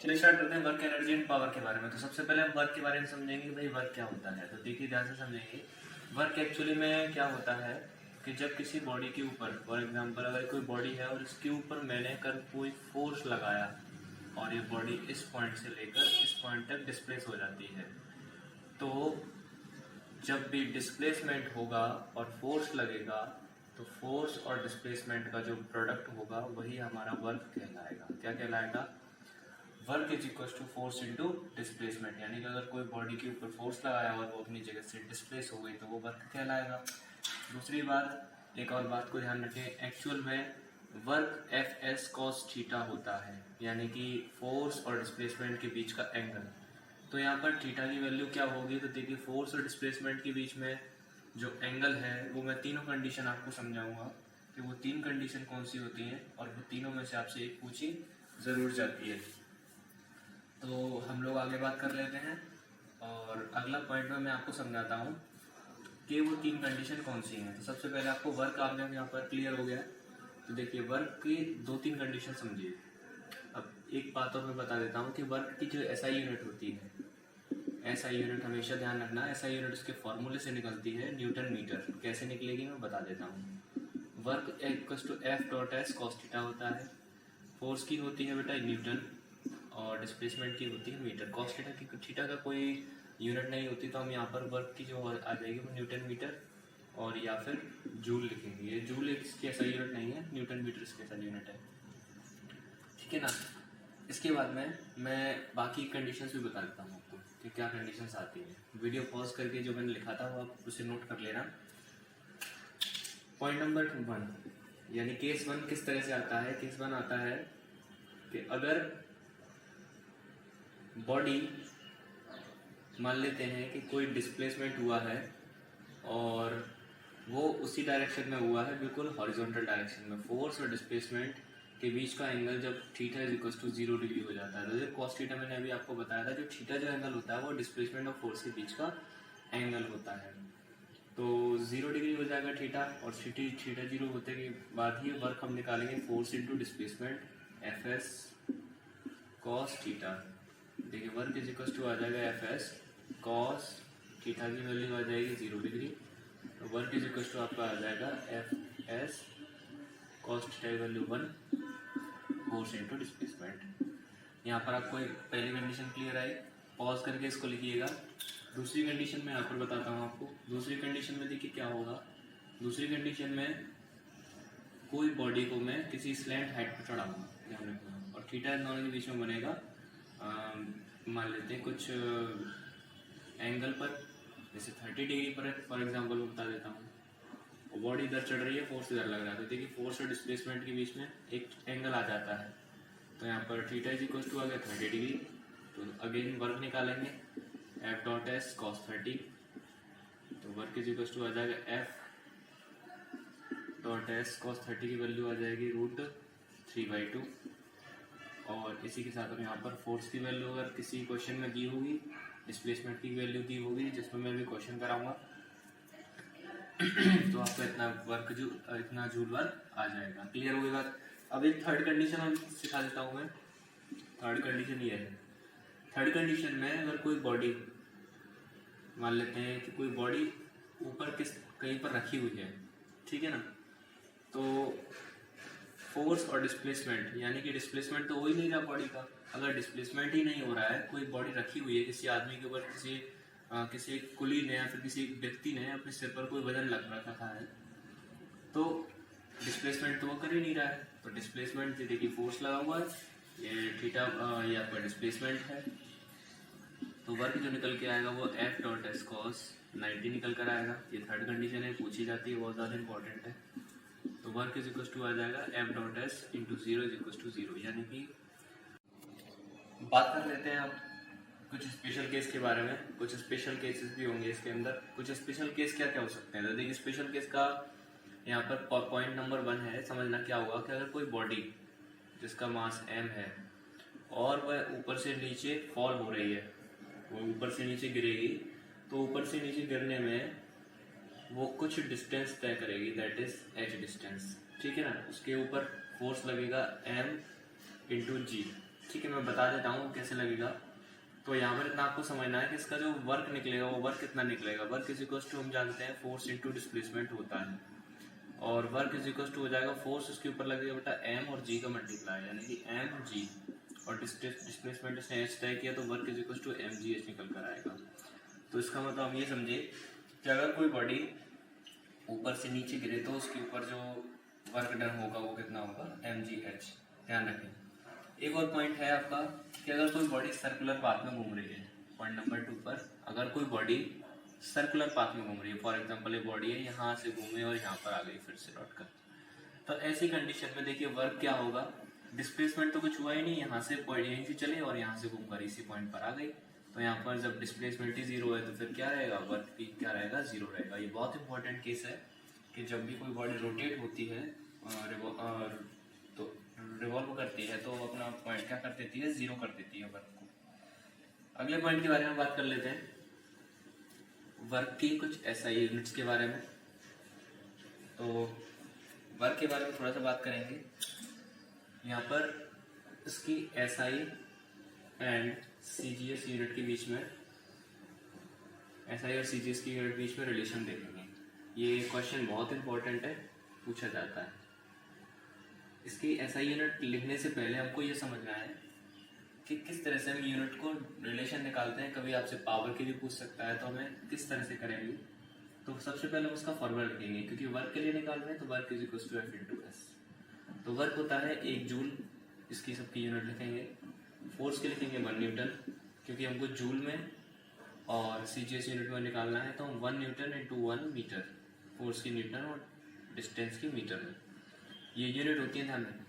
चलिए स्टार्ट करते हैं वर्क एनर्जी एंड पावर के बारे में। तो सबसे पहले हम वर्क के बारे में समझेंगे कि भाई वर्क क्या होता है। तो देखिए ध्यान से समझेंगे। वर्क एक्चुअली में क्या होता है कि जब किसी बॉडी के ऊपर, फॉर एग्जांपल अगर कोई बॉडी है और इसके ऊपर मैंने कर कोई फोर्स लगाया और ये बॉडी इस पॉइंट से लेकर इस पॉइंट तक डिस्प्लेस हो जाती है, तो जब भी डिस्प्लेसमेंट होगा और फोर्स लगेगा तो फोर्स और डिस्प्लेसमेंट का जो प्रोडक्ट होगा वही हमारा वर्क कहलाएगा। क्या कहलाएगा? Work is equal to force into displacement. यानी कि अगर कोई बॉडी के ऊपर फोर्स लगाया और वो अपनी जगह से डिस्प्लेस हो गई तो वो वर्क कहलाएगा। दूसरी बात, एक और बात को ध्यान रखें, एक्चुअल में work F S cos theta होता है, यानी कि फोर्स और डिस्प्लेसमेंट के बीच का एंगल। तो यहाँ पर थीटा की वैल्यू क्या होगी? तो देखिए फोर्स और डिस्प्लेसमेंट के बीच में जो एंगल है वो मैं तीनों कंडीशन आपको समझाऊंगा कि वो तीन कंडीशन कौन सी होती हैं, और वो तीनों में से आपसे एक पूछी ज़रूर जाती है। तो हम लोग आगे बात कर लेते हैं और अगला पॉइंट में मैं आपको समझाता हूँ कि वो तीन कंडीशन कौन सी हैं। तो सबसे पहले आपको वर्क आप जब यहाँ पर क्लियर हो गया है तो देखिए वर्क की दो तीन कंडीशन समझिए। अब एक बात और मैं बता देता हूँ कि वर्क की जो एसआई यूनिट होती है, एसआई यूनिट हमेशा ध्यान रखना, एसआई यूनिट उसके फॉर्मूले से निकलती है न्यूटन मीटर। कैसे निकलेगी मैं बता देता हूँ। Work equals to F dot S cos theta होता है। फोर्स की होती है बेटा न्यूटन और डिस्प्लेसमेंट की होती है मीटर। कॉस थीटा की थीटा का कोई यूनिट नहीं होती, तो हम यहाँ पर वर्क की जो आ जाएगी वो न्यूटन मीटर और या फिर जूल लिखेंगे। ये जूल इसकी ऐसा यूनिट नहीं है, न्यूटन मीटर इसके ऐसा यूनिट है, ठीक है ना। इसके बाद में मैं बाकी कंडीशंस भी बता देता हूँ आपको कि क्या कंडीशंस आती हैं। वीडियो पॉज करके जो मैंने लिखा था वो आप उसे नोट कर लेना। पॉइंट नंबर 1, यानी केस 1 किस तरह से आता है? केस 1 आता है कि अगर बॉडी, मान लेते हैं कि कोई डिस्प्लेसमेंट हुआ है और वो उसी डायरेक्शन में हुआ है, बिल्कुल हॉरिजॉन्टल डायरेक्शन में। फोर्स और डिस्प्लेसमेंट के बीच का एंगल जब theta is equal to 0 degree हो जाता है, तो जब कॉस थीटा मैंने अभी आपको बताया था, जो थीटा जो एंगल होता है वो डिस्प्लेसमेंट और फोर्स के बीच का एंगल होता है। तो 0 डिग्री हो जाएगा थीटा, और थीटा 0 होते के बाद ही वर्क हम निकालेंगे force into displacement F S cos theta. देखिए वर्क इज इक्वल टू आ जाएगा एफ एस कॉस थीटा की वैल्यू आ जाएगी 0 डिग्री, तो वर्क इज इक्वल टू आपका आ जाएगा एफ एस कॉस थीटा की वैल्यू 1 फोर्स इंटू डिस्प्लेसमेंट। यहाँ पर आपको एक पहली कंडीशन क्लियर आई, पॉज करके इसको लिखिएगा। दूसरी कंडीशन में यहाँ पर बताता हूँ आपको। दूसरी कंडीशन में देखिए क्या होगा। दूसरी कंडीशन में कोई बॉडी को मैं किसी स्लैंट हाइट पर चढ़ाऊंगा, ध्यान रखना, और थीटा इन दोनों के बीच में बनेगा मान लेते हैं कुछ एंगल पर, जैसे 30 डिग्री पर फॉर एग्जांपल मैं बता देता हूँ। बॉडी इधर चढ़ रही है, फोर्स इधर लग रहा है, तो देखिए फोर्स और डिस्प्लेसमेंट के बीच में एक एंगल आ जाता है। तो यहाँ पर थीटा इज इक्वल टू आ गया 30 डिग्री। तो अगेन वर्क निकालेंगे एफ डॉट एस कॉस 30, तो वर्क इज इक्वल टू आ जाएगा एफ डॉट एस कॉस 30 की वैल्यू आ जाएगी √3/2। और इसी के साथ हम यहाँ पर फोर्स की वैल्यू अगर किसी क्वेश्चन में दी होगी, डिस्प्लेसमेंट की वैल्यू दी होगी जिसमें मैं भी क्वेश्चन कराऊंगा तो आपको इतना जूल वर्क आ जाएगा। क्लियर हुई बात? अब एक थर्ड कंडीशन हम सिखा देता हूँ मैं। थर्ड कंडीशन ये है, थर्ड कंडीशन में अगर कोई बॉडी, मान लेते हैं कि कोई बॉडी ऊपर कहीं पर रखी हुई है, ठीक है ना, तो फोर्स और डिस्प्लेसमेंट, यानी कि डिस्प्लेसमेंट तो हो ही नहीं रहा बॉडी का। अगर डिस्प्लेसमेंट ही नहीं हो रहा है, कोई बॉडी रखी हुई है किसी आदमी के ऊपर, किसी कुली ने या फिर किसी व्यक्ति ने अपने सिर पर कोई वजन लग रखा है, तो डिस्प्लेसमेंट तो वो कर ही नहीं रहा है। तो डिस्प्लेसमेंट देखिए फोर्स लगा हुआ है, ये थीटा ये आपका डिस्प्लेसमेंट है, तो वर्क जो निकल के आएगा वो एफ डॉट एस कॉस 90 निकल कर आएगा। ये थर्ड कंडीशन है, पूछी जाती है, बहुत ज़्यादा इंपॉर्टेंट है। तो वर्क इज इक्वल टू आ जाएगा F dot S into 0 is equal to 0। यानी कि बात कर लेते हैं अब कुछ स्पेशल केस के बारे में। कुछ स्पेशल केसेस भी होंगे इसके अंदर। कुछ स्पेशल केस क्या क्या हो सकते हैं? तो देखिए स्पेशल केस का यहाँ पर पॉइंट नंबर 1 है, समझना क्या होगा कि अगर कोई बॉडी जिसका मास m है और वह ऊपर से नीचे फॉल हो रही है, वो ऊपर से नीचे गिरेगी, तो ऊपर से नीचे गिरने में वो कुछ डिस्टेंस तय करेगी, दैट इज h डिस्टेंस, ठीक है ना। उसके ऊपर फोर्स लगेगा m इंटू जी, ठीक है, मैं बता देता हूँ कैसे लगेगा। तो यहाँ पर इतना आपको समझना है कि इसका जो वर्क निकलेगा वो वर्क कितना निकलेगा। वर्क इज इक्वल टू हम जानते हैं फोर्स इंटू डिस्प्लेसमेंट होता है, और वर्क इज इक्वल टू हो जाएगा फोर्स उसके ऊपर लगेगा बेटा एम और जी का मल्टीप्लाई, यानी कि एम जी, और डिस्प्लेसमेंट इसने एच तय किया तो work is equal to M G H निकल कर आएगा। तो इसका मतलब हम ये समझे कि अगर कोई बॉडी ऊपर से नीचे गिरे तो उसके ऊपर जो वर्क डन होगा वो कितना होगा, एम जी एच। ध्यान रखें। एक और पॉइंट है आपका कि अगर कोई बॉडी सर्कुलर पाथ में घूम रही है, पॉइंट नंबर 2 पर, अगर कोई बॉडी सर्कुलर पाथ में घूम रही है, फॉर एग्जांपल ये बॉडी है यहाँ से घूमे और यहाँ पर आ गई फिर से लौट कर, तो ऐसी कंडीशन में देखिए वर्क क्या होगा, डिस्प्लेसमेंट तो कुछ हुआ ही नहीं, यहाँ से पॉइंट यहीं से चले और यहाँ से घूमकर इसी पॉइंट पर आ गई। तो यहाँ पर जब डिस्प्लेसमेंट ही जीरो है तो फिर क्या रहेगा, वर्क भी क्या रहेगा, जीरो रहेगा। ये बहुत इंपॉर्टेंट केस है कि जब भी कोई बॉडी रोटेट होती है तो रिवॉल्व करती है तो अपना पॉइंट क्या कर देती है, जीरो कर देती है वर्क को। अगले पॉइंट के बारे में बात कर लेते हैं, वर्क की कुछ SI यूनिट्स के बारे में। तो वर्क के बारे में थोड़ा सा बात करेंगे। यहाँ पर इसकी SI एंड CGS यूनिट के बीच में, SI और CGS की यूनिट बीच में रिलेशन देखेंगे। ये क्वेश्चन बहुत इंपॉर्टेंट है, पूछा जाता है। इसकी SI यूनिट लिखने से पहले हमको ये समझना है कि किस तरह से हम यूनिट को रिलेशन निकालते हैं। कभी आपसे पावर की भी पूछ सकता है, तो हमें किस तरह से करेंगे। तो सबसे पहले हम उसका फॉर्मूला लिखेंगे, क्योंकि वर्क के लिए निकाल रहे हैं तो work is equal to F into S. तो वर्क होता है 1 जूल, इसकी सबकी यूनिट लिखेंगे। फोर्स के लिखेंगे 1 न्यूटन, क्योंकि हमको जूल में और CGS यूनिट में निकालना है, तो हम 1 न्यूटन इंटू 1 मीटर, फोर्स की न्यूटन और डिस्टेंस की मीटर में, ये यूनिट होती है ध्यान में।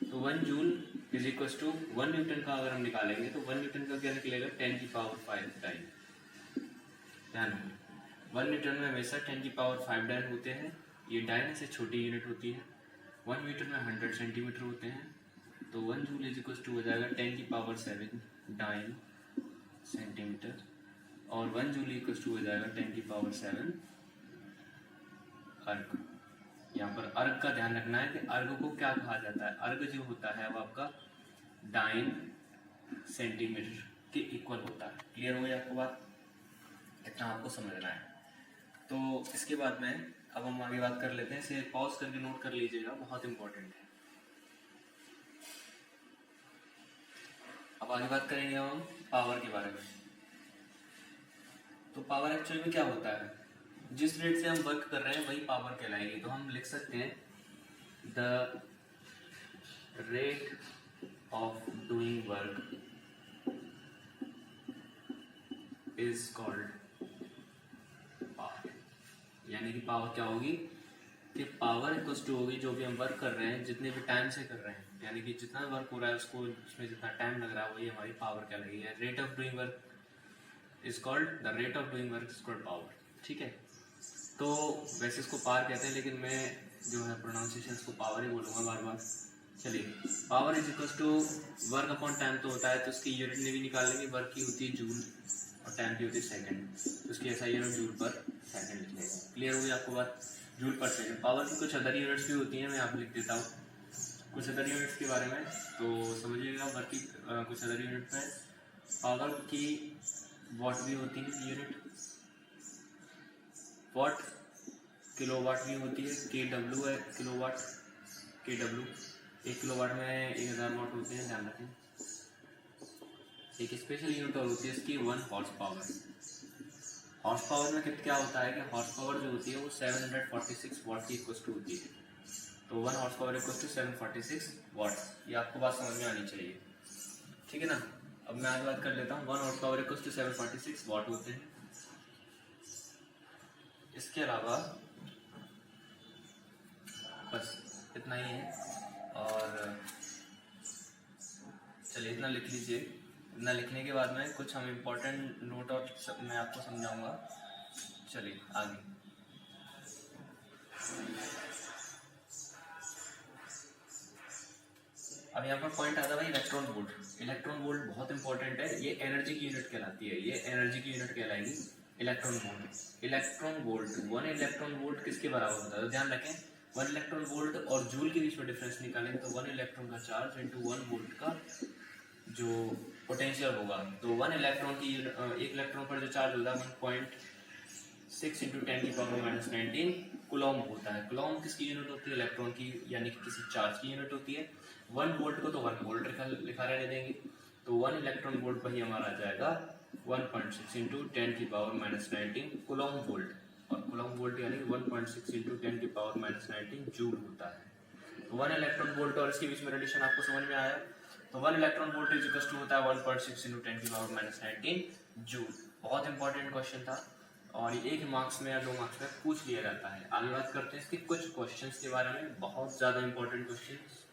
तो 1 joule is equal to 1 newton का अगर हम निकालेंगे तो 1 न्यूटन का क्या निकलेगा, 10 की पावर 5 डाइन। ध्यान रखें 1 न्यूटन में हमेशा 10 की पावर 5 डाइन होते हैं। ये डाइन से छोटी यूनिट होती है। 1 मीटर में 100 सेंटीमीटर होते हैं। तो 1 जूल इज इक्वल टू हो जाएगा 10 की पावर 7 डाइन सेंटीमीटर, और 1 जूल इक्वल टू हो जाएगा 10 की पावर 7 अर्ग। यहाँ पर अर्ग का ध्यान रखना है कि अर्ग को क्या कहा जाता है। अर्ग जो होता है वो आपका डाइन सेंटीमीटर के इक्वल होता है। क्लियर हो गया आपको बात, इतना आपको समझना है। तो इसके बाद में अब हम आगे बात कर लेते हैं, इसे पॉज करके नोट कर लीजिएगा, बहुत इंपॉर्टेंट है। अब आगे बात करेंगे हम पावर के बारे में। तो पावर एक्चुअली में क्या होता है, जिस रेट से हम वर्क कर रहे हैं वही पावर कहलाएगी। तो हम लिख सकते हैं the rate of doing work is called power. यानी कि पावर क्या होगी कि पावर इक्वल टू होगी जो भी हम वर्क कर रहे हैं, जितने भी टाइम से कर रहे हैं, यानी कि जितना वर्क हो रहा है उसको, उसमें जितना टाइम लग रहा है वही हमारी पावर क्या लगेगी। Rate of doing work is called, the rate of doing work is called power. ठीक है, तो वैसे इसको पावर कहते हैं, लेकिन मैं जो है प्रोनाउंसिएशन इसको पावर ही बोलूँगा बार बार। चलिए, power is equal to work upon time तो होता है, तो उसकी यूनिट में भी निकाल लेंगे। वर्क की होती है जूल और टाइम की होती है सेकंड, तो उसकी SI यूनिट जूल पर सेकंड लिख लेंगे। क्लियर हो गई आपको बात, जूल पर सेकंड। पावर की कुछ अदर यूनिट्स भी होती हैं, मैं आप लिख देता हूँ कुछ अदर यूनिट्स के बारे में, तो समझिएगा। वर्क की कुछ अदर यूनिट में पावर की वॉट भी होती है यूनिट, वॉट, किलोवाट भी होती है, KW है किलोवाट, KW 1 किलोवाट में 1000 वाट होते हैं, ध्यान रखें। एक स्पेशल यूनिट और होती है इसकी 1 हॉर्स पावर। हॉर्स पावर में क्या होता है कि हॉर्स पावर जो होती है वो 746 वाट की इक्वल टू होती है। तो 1 हॉर्स पावर इक्वल टू 746 वाट, ये आपको बात समझ में आनी चाहिए। ठीक है ना। अब मैं आगे बात कर लेता हूँ। 1 हॉर्स पावर इक्वल टू 746 वाट होते हैं। इसके अलावा बस इतना ही है, और चलिए इतना लिख लीजिए। इतना लिखने के बाद में कुछ हम इम्पोर्टेंट नोट और मैं आपको समझाऊंगा। चलिए आगे। अब यहाँ पर पॉइंट आता है भाई इलेक्ट्रॉन वोल्ट। इलेक्ट्रॉन वोल्ट बहुत इंपॉर्टेंट है, ये एनर्जी की यूनिट कहलाती है, ये एनर्जी की यूनिट कहलाएगी electron volt. Electron volt, 1 electron volt किसके बराबर होता है, तो ध्यान रखें 1 इलेक्ट्रॉन वोल्ट और जूल के बीच में डिफरेंस निकालेंगे तो 1 इलेक्ट्रॉन का चार्ज इंटू 1 वोल्ट का जो पोटेंशियल होगा, तो 1 इलेक्ट्रॉन पर जो चार्ज होता है 1.6 इंटू 10⁻⁻19 कूलॉम होता है। कूलॉम किसकी यूनिट होती है? इलेक्ट्रॉन की, यानी कि किसी चार्ज की यूनिट होती है। 1 वोल्ट को तो 1 वोल्ट लिखा रहने देंगे, तो 1 इलेक्ट्रॉन वोल्ट वही हमारा आ जाएगा 1.6 इंटू 10⁻⁻19 कूलॉम वोल्ट, और कूलॉम वोल्ट यानी 1.6 इंटू 10⁻⁻19 जूल होता है। तो 1 इलेक्ट्रॉन वोल्ट और इसके बीच में रिलेशन आपको समझ में आया। तो 1 electron volt is equal to होता है 1.6 इंटू 10⁻⁻19 जूल। बहुत इंपॉर्टेंट क्वेश्चन था और ये 1 मार्क्स में या 2 मार्क्स में पूछ लिया जाता है। आगे बात करते हैं इसके कुछ क्वेश्चंस के बारे में, बहुत ज़्यादा इंपॉर्टेंट क्वेश्चंस।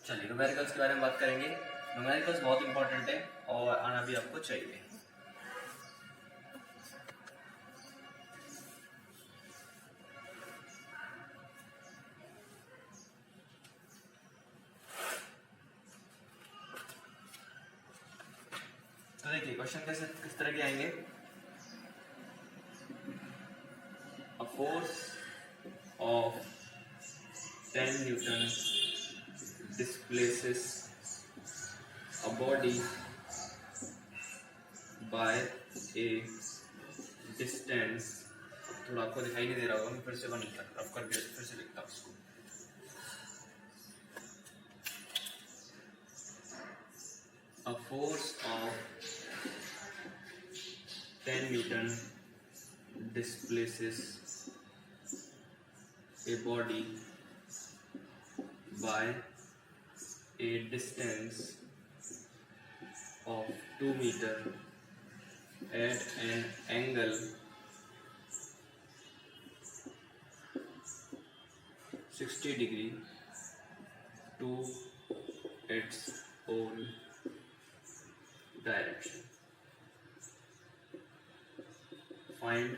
चलिए न्यूमेरिकल्स के बारे में बात करेंगे। न्यूमेरिकल्स बहुत इंपॉर्टेंट है और आना भी आपको चाहिए। तो देखिए क्वेश्चन किस तरह के आएंगे। A force of 10 Newton displaces a body by a distance, थोड़ा आपको दिखाई नहीं दे रहा होगा, मैं फिर से रफ करके फिर से लिखता हूँ इसको। A force of 10 Newton displaces a body by a distance of 2 meter at an angle 60 degree to its own direction. Find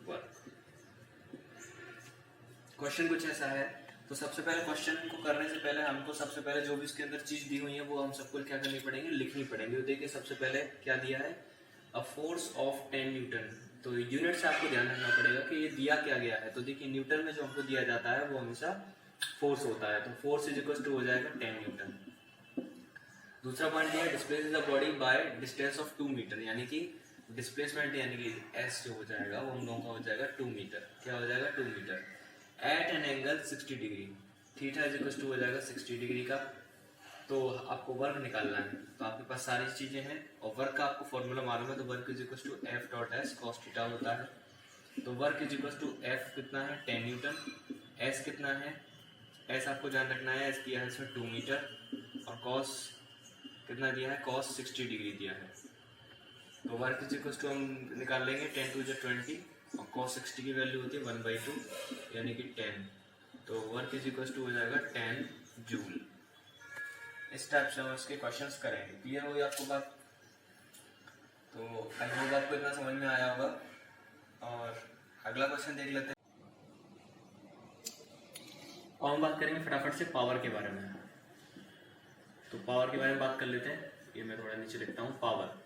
work. Question कुछ ऐसा है। तो सबसे पहले क्वेश्चन को करने से पहले हमको सबसे पहले जो भी इसके अंदर चीज दी हुई है वो हम सबको क्या करनी पड़ेगी, लिखनी पड़ेगी। तो देखिए सबसे पहले क्या दिया है, अ फोर्स ऑफ 10 न्यूटन। तो यूनिट से आपको ध्यान रखना पड़ेगा कि ये दिया क्या गया है। तो देखिए न्यूटन में जो हमको दिया जाता है वो हमेशा फोर्स होता है, तो फोर्स इज इक्वल टू हो जाएगा 10 न्यूटन। दूसरा पॉइंट दिया, displace the body by distance of 2 metre, यानी कि डिस्प्लेसमेंट यानी कि एस जो हो जाएगा वो हम लोगों का हो जाएगा 2 मीटर। क्या हो जाएगा? 2 metre at an angle 60 degree. Theta is equal to हो जाएगा 60 डिग्री का। तो आपको वर्क निकालना है, तो आपके पास सारी चीजें हैं और वर्क का आपको फॉर्मूला मालूम है। तो work is equal to F dot S cos theta होता है। तो work is equal to F कितना है 10 न्यूटन, एस कितना है, एस आपको ध्यान रखना है, एस दिया है इसमें 2 मीटर और कॉस कितना दिया है, कॉस 60 डिग्री दिया है। तो वर्क इज इक्वल टू हम निकाल लेंगे 10 टू 20 और cos 60 की वैल्यू होती है 1/2 यानी कि 10। तो वर्क इज इक्वल टू हो जाएगा 10 जूल। इस टाइप से हम इसके क्वेश्चंस करेंगे। क्लियर होगी आपको बात? तो आई होप आपको इतना समझ में आया होगा। और अगला क्वेश्चन देख लेते हैं और हम बात करेंगे फटाफट से पावर के बारे में। तो पावर के बारे में बात कर लेते हैं। ये मैं थोड़ा नीचे लिखता हूँ, पावर।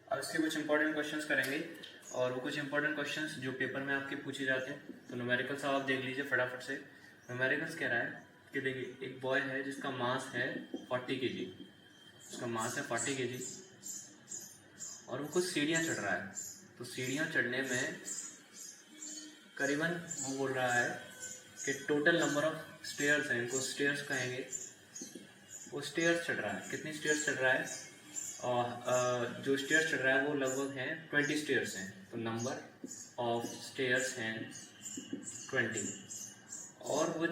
अब इसके कुछ इंपॉर्टेंट क्वेश्चंस करेंगे और वो कुछ इंपॉर्टेंट क्वेश्चंस जो पेपर में आपके पूछे जाते हैं। तो न्यूमेरिकल्स आप देख लीजिए फटाफट से। न्यूमेरिकल्स कह रहा है कि देखिए एक बॉय है जिसका मास है 40 kg, उसका मास है 40 kg और वो कुछ सीढ़ियाँ चढ़ रहा है। तो सीढ़ियाँ चढ़ने में करीबन वो बोल रहा है कि टोटल नंबर ऑफ स्टेयर्स हैं, इनको स्टेयर्स कहेंगे। वो स्टेयर्स चढ़ रहा है, कितनी स्टेयर्स चढ़ रहा है? और जो स्टेयर्स चढ़ रहा है वो लगभग हैं 20 स्टेयर्स हैं। तो नंबर ऑफ स्टेयर्स हैं 20 और वो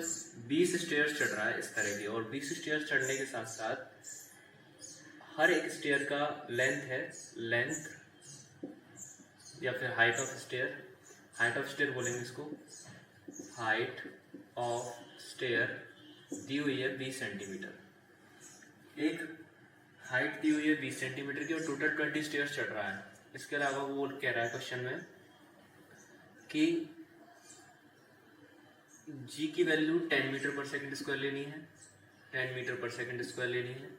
20 स्टेयर्स चढ़ रहा है इस तरह की। और 20 स्टेयर्स चढ़ने के साथ साथ हर एक स्टेयर का लेंथ है, लेंथ या फिर height of stair, height of stair बोलेंगे इसको, हाइट ऑफ स्टेयर दी हुई है 20 सेंटीमीटर। एक हाइट दी हुई है 20 सेंटीमीटर की और टोटल 20 स्टेयर्स चढ़ रहा है। इसके अलावा वो कह रहा है क्वेश्चन में कि जी की वैल्यू 10 मीटर पर सेकंड स्क्वायर लेनी है, 10 मीटर पर सेकंड स्क्वायर लेनी है।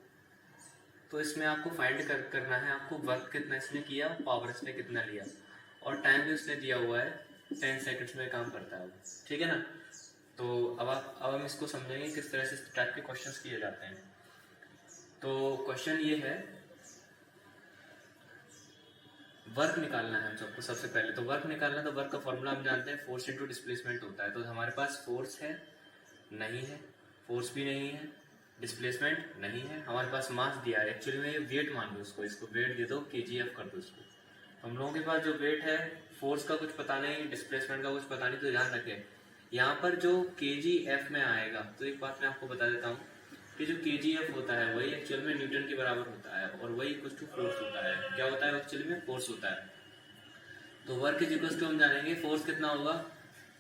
तो इसमें आपको फाइंड करना है आपको वर्क कितना इसने किया, पावर इसने कितना लिया और टाइम भी उसने दिया हुआ है 10 सेकंड्स में काम करता है, ठीक है ना। तो अब हम इसको समझेंगे किस तरह से इस टाइप के क्वेश्चंस किए जाते हैं। तो क्वेश्चन ये है, वर्क निकालना है हम सबको। सबसे पहले तो वर्क निकालना, तो वर्क का फॉर्मूला हम जानते हैं, फोर्स इनटू डिस्प्लेसमेंट होता है। तो हमारे पास फोर्स है नहीं है, फोर्स भी नहीं है, डिस्प्लेसमेंट नहीं है, हमारे पास मास दिया है। एक्चुअली में वेट मान लो इसको वेट दे दो, kgf कर दो इसको। हम लोगों के पास जो वेट है, फोर्स का कुछ पता नहीं, डिस्प्लेसमेंट का कुछ पता नहीं, तो ध्यान रखें यहाँ पर जो kgf में आएगा, तो एक बात मैं आपको बता देता हूँ कि जो kgf होता है वही एक्चुअल में न्यूटन के बराबर होता है, और वही इक्वल टू फोर्स होता है। क्या होता है एक्चुअली में? फोर्स होता है। तो वर्क इज इक्वल टू हम जानेंगे फोर्स कितना होगा,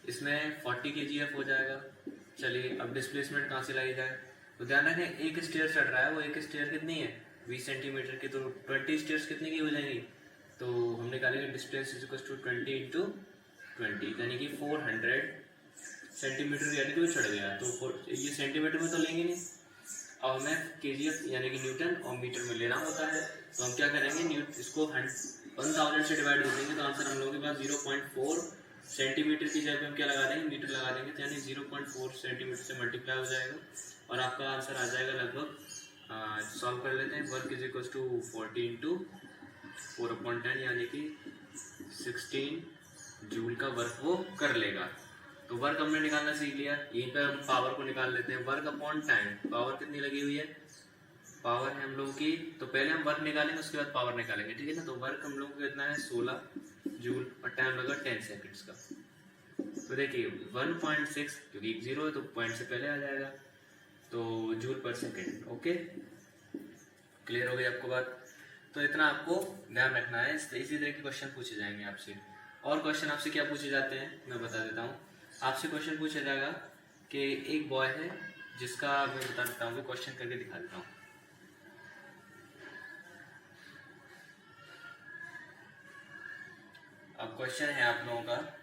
इसमें 40 kgf हो जाएगा। चलिए अब डिस्प्लेसमेंट कहाँ से लाई जाए, तो ध्यान रखें एक स्टेयर चढ़ रहा है, वो एक स्टेयर कितनी है 20 सेंटीमीटर की, तो 20 स्टेयर्स कितने की हो जाएंगी, तो हम निकालेंगे distance is equal to 20 into 20 यानी कि 400 सेंटीमीटर यानी कि वो चढ़ गया। तो ये सेंटीमीटर में तो लेंगे नहीं, अब हमें kgf यानी कि न्यूटन और मीटर में लेना होता है। तो हम क्या करेंगे, इसको 1000 से डिवाइड कर देंगे, तो आंसर हम लोगों के पास 0.4 सेंटीमीटर की जगह पे हम क्या लगा देंगे, मीटर लगा देंगे, तो यानी 0.4 सेंटीमीटर से मल्टीप्लाई हो जाएगा और आपका आंसर आ जाएगा लगभग, सॉल्व कर लेते हैं। Work is equal to 40 into 4/10 यानी कि 16 जूल का वर्क वो कर लेगा। तो वर्क हमने निकालना सीख लिया, यहीं पे हम पावर को निकाल लेते हैं। वर्क अपॉन टाइम, पावर कितनी लगी हुई है, पावर है हम लोगों की, तो पहले हम वर्क निकालेंगे उसके बाद पावर निकालेंगे, ठीक है ना। तो वर्क हम लोगों को कितना है 16 जूल और टाइम लगा 10 सेकंड्स का। तो देखिए 1.6 क्योंकि 0 है तो पॉइंट से पहले आ जाएगा, तो जूल पर सेकंड। ओके, क्लियर हो गई आपको बात। तो इतना आपको ध्यान रखना है, इसी तरह के क्वेश्चन पूछे जाएंगे आपसे। और क्वेश्चन आपसे क्या पूछे जाते हैं मैं बता देता हूँ। आपसे क्वेश्चन पूछा जाएगा कि एक बॉय है जिसका, मैं बता देता हूँ, क्वेश्चन करके दिखा देता हूँ। अब क्वेश्चन है आप लोगों का,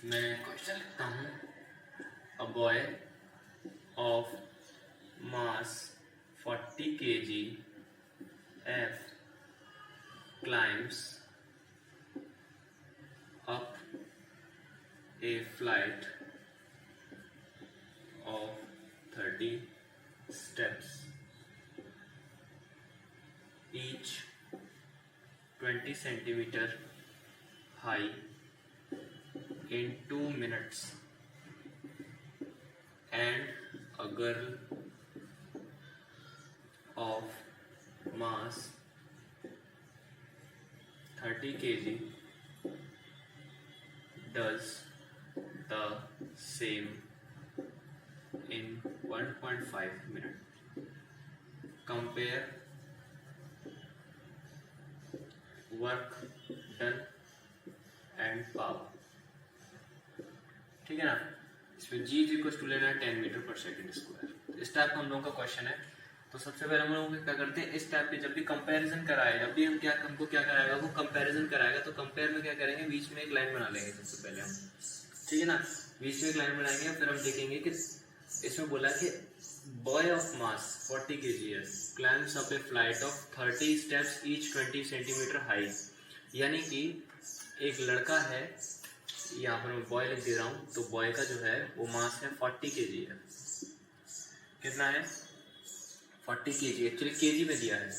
मैं क्वेश्चन लिखता हूँ। A boy of mass 40 kg F climbs up a flight of 30 steps, each 20 centimeter high, in 2 minutes, and a girl of mass 30 kg does the same in 1.5 minutes. Compare work done and power, ठीक है ना। इसमें g is equal to लेना है 10 metre पर second square. इस type का हम लोगों का क्वेश्चन है। तो सबसे पहले हम लोग क्या करते हैं, इस टाइप के जब भी कंपैरिजन कराए, जब भी हमको क्या कराएगा, वो कंपैरिजन कराएगा, तो कंपेयर में क्या करेंगे, बीच में एक लाइन बना लेंगे सबसे पहले हम, ठीक है ना। बीच में एक लाइन बनाएंगे, फिर हम देखेंगे कि इसमें बोला कि boy of mass 40 kg climbs up A flight of 30 steps each 20 centimetre high, यानी कि एक लड़का है, यहाँ पर मैं बॉय लिख दे रहा हूँ, तो बॉय का जो है वो मास है 40 kg है। कितना है 40 kg, एक्चुअली केजी में दिया है,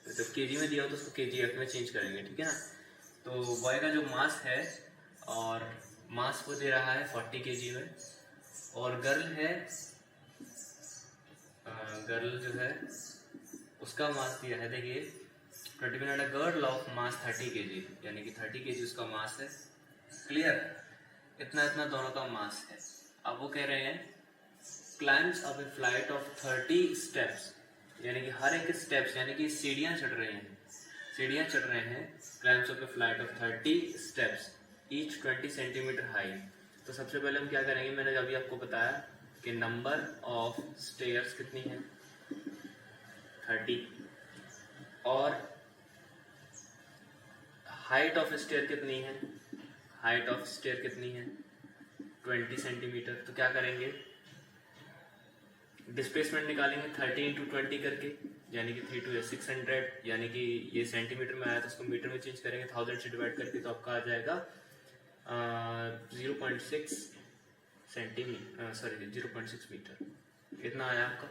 तो जब केजी में दिया हो तो उसको kgf में चेंज करेंगे, ठीक है ना। तो बॉय का जो मास है, और मास को दे रहा है 40 kg में, और गर्ल जो है उसका मास दिया है, देखिए 20 minute, girl of mass 30 kg, यानी कि 30 kg उसका मास है। क्लियर, इतना इतना दोनों का मास है। अब वो कह रहे हैं climbs up A flight of 30 steps, यानी कि हर एक स्टेप्स यानी कि सीढ़ियाँ चढ़ रहे हैं, climbs up A flight of 30 steps each 20 centimetre high. तो सबसे पहले हम क्या करेंगे, मैंने अभी आपको बताया कि नंबर ऑफ स्टेयर्स कितनी है 30, और हाइट ऑफ स्टेयर कितनी है, 20 सेंटीमीटर। तो क्या करेंगे, डिस्प्लेसमेंट निकालेंगे 30 इंटू 20 करके, यानी कि 3 2 600, यानी कि ये सेंटीमीटर में आया तो उसको मीटर में चेंज करेंगे, 1000 से डिवाइड करके, तो आपका आ जाएगा 0.6 सेंटीमीटर, सॉरी 0.6 मीटर इतना आया आपका।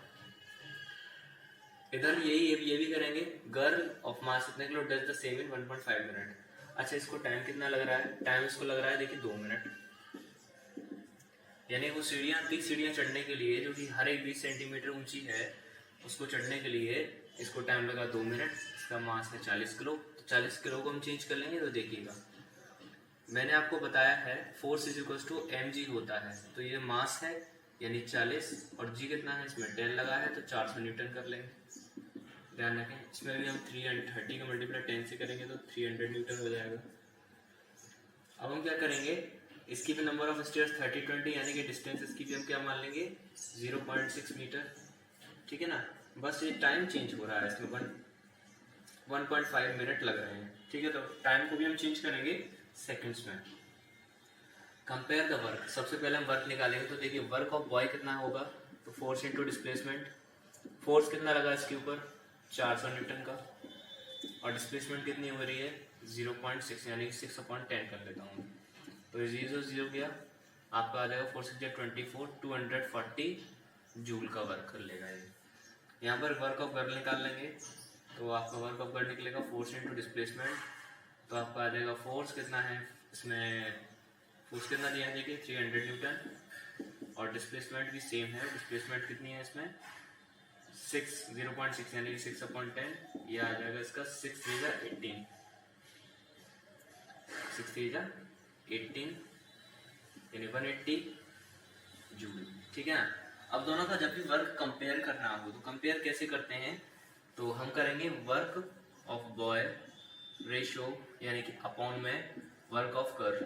इधर ये भी करेंगे, गर्ल ऑफ मास इतने kilo does the same in 1.5 minute. अच्छा इसको टाइम कितना लग रहा है, टाइम इसको लग रहा है देखिए 2 मिनट, यानी वो सीढ़ियाँ 30 सीढ़ियाँ चढ़ने के लिए जो कि हर एक 20 सेंटीमीटर ऊंची है उसको चढ़ने के लिए इसको टाइम लगा 2 मिनट। इसका मास है 40 किलो, तो 40 किलो को हम चेंज कर लेंगे। तो देखिएगा मैंने आपको बताया है force is equal to mg होता है, तो ये मास है यानी 40 और g कितना है इसमें 10 लगा है तो 400 न्यूटन कर लेंगे। ध्यान रखें इसमें भी हम 330 का मल्टीप्लाई 10 से करेंगे तो 300 न्यूटन हो जाएगा। अब हम क्या करेंगे, इसकी भी नंबर ऑफ स्टेयर्स 30-20 यानी कि डिस्टेंस इसकी भी हम क्या मान लेंगे 0.6 मीटर, ठीक है ना। बस ये टाइम चेंज हो रहा है इसमें 1.5 मिनट लग रहे हैं, ठीक है। तो टाइम को भी हम चेंज करेंगे सेकंड्स में। कंपेयर द वर्क, सबसे पहले हम वर्क निकालेंगे। तो देखिए वर्क ऑफ बॉय कितना होगा, तो फोर्स इंटू डिस्प्लेसमेंट। फोर्स कितना लगा इसके ऊपर 400 न्यूटन का, और डिस्प्लेसमेंट कितनी हो रही है 0.6 यानी 6/10 कर लेता हूँ। तो 0 गया, आपका आ जाएगा 4 6 24 240 जूल का वर्क कर लेगा ये। यहाँ पर वर्क ऑफ गर्ल निकाल लेंगे, तो आपका वर्क ऑफ गर्ल निकलेगा फोर्स इंटू डिस्प्लेसमेंट। तो आपका आ जाएगा फोर्स कितना है इसमें, फोर्स कितना दिया है देखिए 300 न्यूटन, और डिस्प्लेसमेंट भी सेम है। डिस्प्लेसमेंट कितनी है इसमें 0.6 यानी 6/10, ये आ जाएगा इसका 6 3 जा 18, 6 3 जा 18 यानी 180 जूल, ठीक है ना। अब दोनों का जब भी वर्क कंपेयर करना हो तो कंपेयर कैसे करते हैं, तो हम करेंगे वर्क ऑफ बॉय रेशियो यानी कि अपॉन में वर्क ऑफ गर्ल,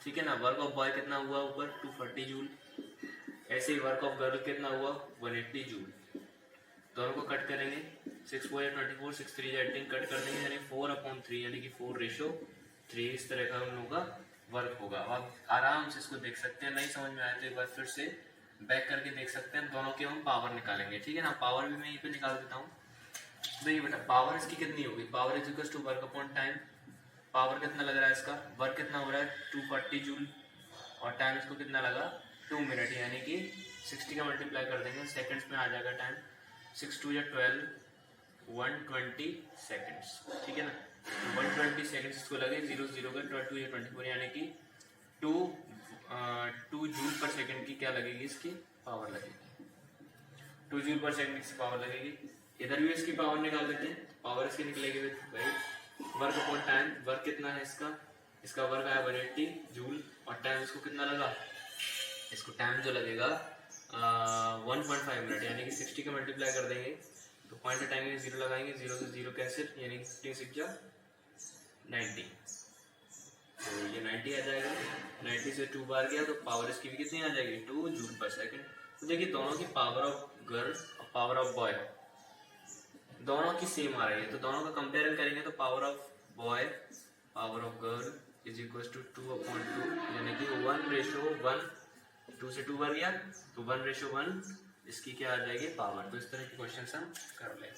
ठीक है ना। वर्क ऑफ बॉय कितना हुआ ऊपर 240 जूल, ऐसे ही वर्क ऑफ गर्ल कितना हुआ 180 जूल। दोनों को कट करेंगे, 6 4 या 24 6 3 या 18 कट कर देंगे यानी 4/3 यानी कि 4:3। इस तरह का हम लोगों का वर्क होगा। आप आराम से इसको देख सकते हैं, नहीं समझ में आए तो एक बार फिर से बैक करके देख सकते हैं। दोनों के हम पावर निकालेंगे, ठीक है ना। पावर भी मैं यहीं पे निकाल देता हूँ। देखिए बेटा पावर इसकी कितनी होगी, power is equal to work upon time. Power कितना लग रहा है इसका, वर्क कितना हो रहा है 240 जूल, और टाइम इसको कितना लगा 2 मिनट यानी कि 60 का मल्टीप्लाई कर देंगे सेकंड्स में आ जाएगा टाइम। 6 2 या 12 120 सेकंड्स, ठीक है ना। 120 सेकंड्स इसको लगे 0 0 का 2 या 24 यानी कि 2 जूल पर सेकंड की क्या लगेगी इसकी पावर लगेगी, 2 जूल पर सेकंड की पावर लगेगी। इधर भी इसकी पावर निकाल देते हैं, पावर इसकी निकलेगी भाई वर्क अपॉन टाइम। वर्क कितना है इसका वर्क आया 180 जूल, और टाइम इसको कितना लगा, इसको टाइम जो लगेगा 1.5 मिनट यानी कि 60 का मल्टीप्लाई कर देंगे तो पॉइंट टाइम में 0 लगाएंगे, 0 से 0 कैंसिल यानी कि 15 6 जा 90, तो ये 90 आ जाएगा। 90 से 2 बार गया तो पावर इसकी भी कितनी आ जाएगी 2 जूल पर सेकंड। तो देखिए दोनों की पावर ऑफ गर्ल और पावर ऑफ बॉय दोनों की सेम आ रही है, तो दोनों का कंपेयर करेंगे तो power of boy power of girl is equal to 2/2 यानी कि 1:1। 2 से 2 बार गया तो 1:1 इसकी क्या आ जाएगी पावर। तो इस तरह के क्वेश्चन हम कर लें।